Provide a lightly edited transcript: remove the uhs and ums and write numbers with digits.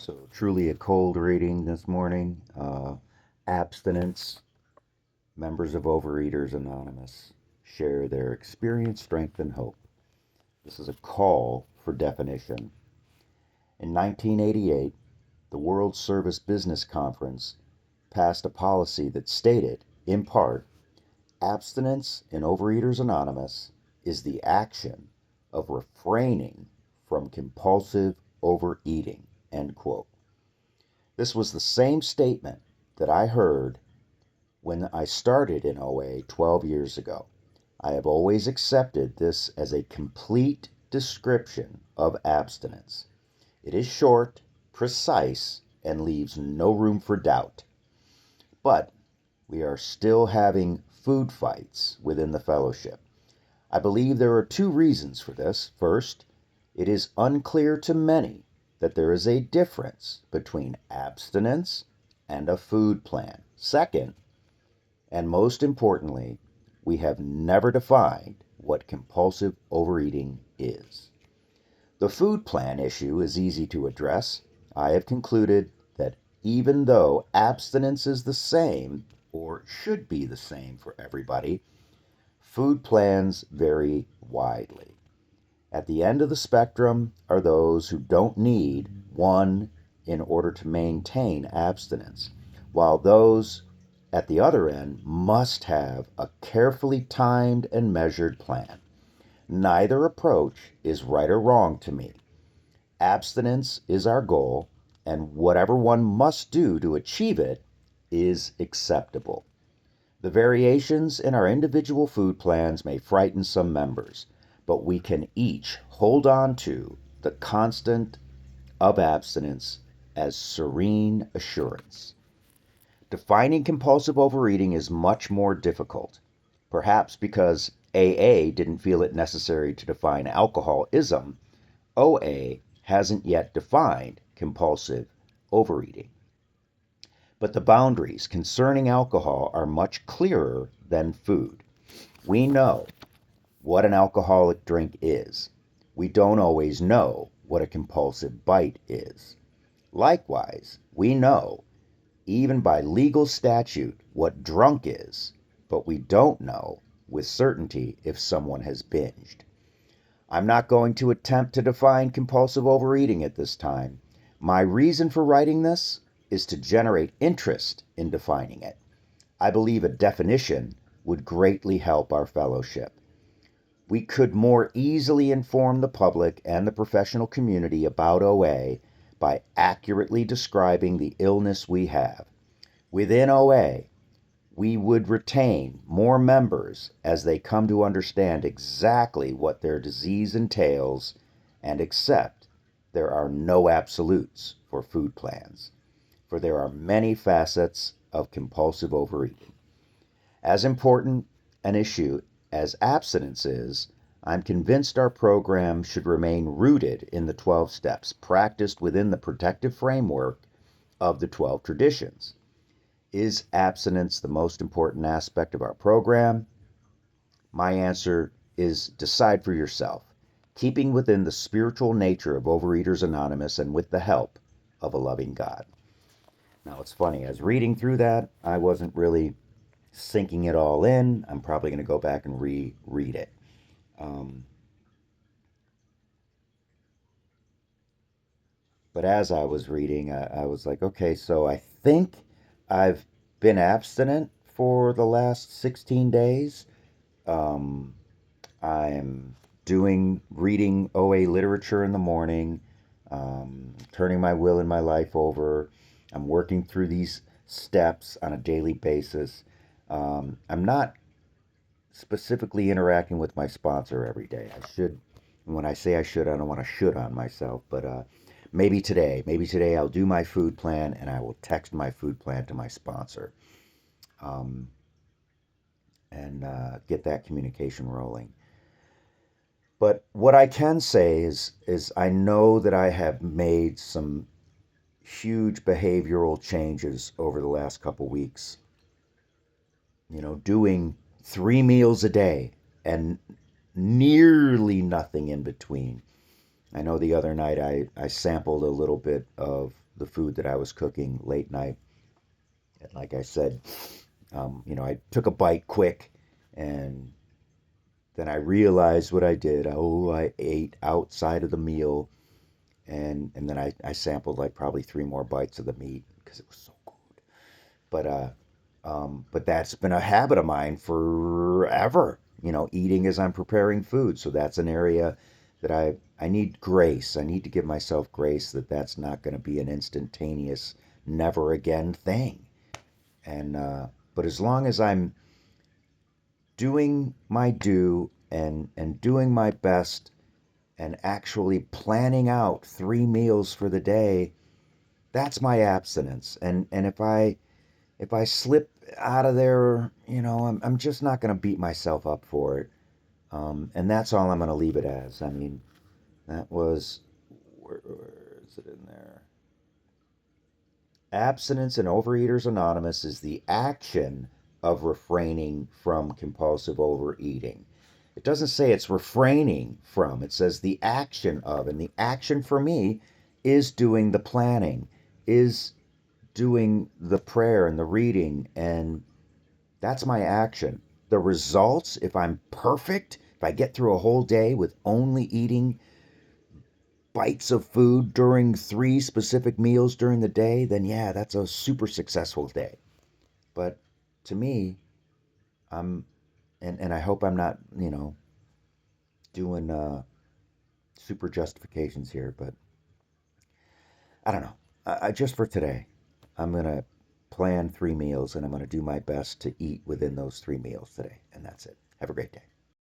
So, truly a cold reading this morning. Abstinence, members of Overeaters Anonymous share their experience, strength, and hope. This is a call for definition. In 1988, the World Service Business Conference passed a policy that stated, in part, abstinence in Overeaters Anonymous is the action of refraining from compulsive overeating, end quote. This was the same statement that I heard when I started in OA 12 years ago. I have always accepted this as a complete description of abstinence. It is short, precise, and leaves no room for doubt. But we are still having food fights within the fellowship. I believe there are two reasons for this. First, it is unclear to many that there is a difference between abstinence and a food plan. Second, and most importantly, we have never defined what compulsive overeating is. The food plan issue is easy to address. I have concluded that even though abstinence is the same, or should be the same for everybody, food plans vary widely. At the end of the spectrum are those who don't need one in order to maintain abstinence, while those at the other end must have a carefully timed and measured plan. Neither approach is right or wrong to me. Abstinence is our goal, and whatever one must do to achieve it is acceptable. The variations in our individual food plans may frighten some members, but we can each hold on to the constant of abstinence as serene assurance. Defining compulsive overeating is much more difficult, perhaps because AA didn't feel it necessary to define alcoholism. OA hasn't yet defined compulsive overeating. But the boundaries concerning alcohol are much clearer than food. We know what an alcoholic drink is. We don't always know what a compulsive bite is. Likewise, we know, even by legal statute, what drunk is, but we don't know with certainty if someone has binged. I'm not going to attempt to define compulsive overeating at this time. My reason for writing this is to generate interest in defining it. I believe a definition would greatly help our fellowship. We could more easily inform the public and the professional community about OA by accurately describing the illness we have. Within OA, we would retain more members as they come to understand exactly what their disease entails and accept there are no absolutes for food plans, for there are many facets of compulsive overeating. As important an issue as abstinence is, I'm convinced our program should remain rooted in the 12 steps practiced within the protective framework of the 12 traditions. Is abstinence the most important aspect of our program? My answer is decide for yourself, keeping within the spiritual nature of Overeaters Anonymous and with the help of a loving God. Now, it's funny, as reading through that, I wasn't really sinking it all in. I'm probably going to go back and reread it. But as I was reading, I was like, okay, so I think I've been abstinent for the last 16 days. Um, I'm reading OA literature in the morning, turning my will and my life over. I'm working through these steps on a daily basis. I'm not specifically interacting with my sponsor every day. I should, when I say I should, I don't want to should on myself, but maybe today I'll do my food plan and I will text my food plan to my sponsor, um, and get that communication rolling. But what I can say is I know that I have made some huge behavioral changes over the last couple weeks. Doing 3 meals a day and nearly nothing in between. I know the other night I sampled a little bit of the food that I was cooking late night. And like I said, I took a bite quick and then I realized what I did. Oh, I ate outside of the meal and then I sampled like probably three more bites of the meat because it was so good. But that's been a habit of mine forever. Eating as I'm preparing food. So that's an area that I need grace. I need to give myself grace that that's not going to be an instantaneous, never again thing. And but as long as I'm doing my due and doing my best and actually planning out 3 meals for the day, that's my abstinence. And if I slip out of there, I'm just not going to beat myself up for it. And that's all I'm going to leave it as. I mean, that was, where is it in there? Abstinence in Overeaters Anonymous is the action of refraining from compulsive overeating. It doesn't say it's refraining from, it says the action of. And the action for me is doing the planning, is doing the prayer and the reading, and that's my action. The results, if I'm perfect, if I get through a whole day with only eating bites of food during 3 specific meals during the day, then yeah, that's a super successful day. But to me, I'm, and I hope I'm not, doing super justifications here, but I don't know. Just for today, I'm going to plan 3 meals and I'm going to do my best to eat within those 3 meals today. And that's it. Have a great day.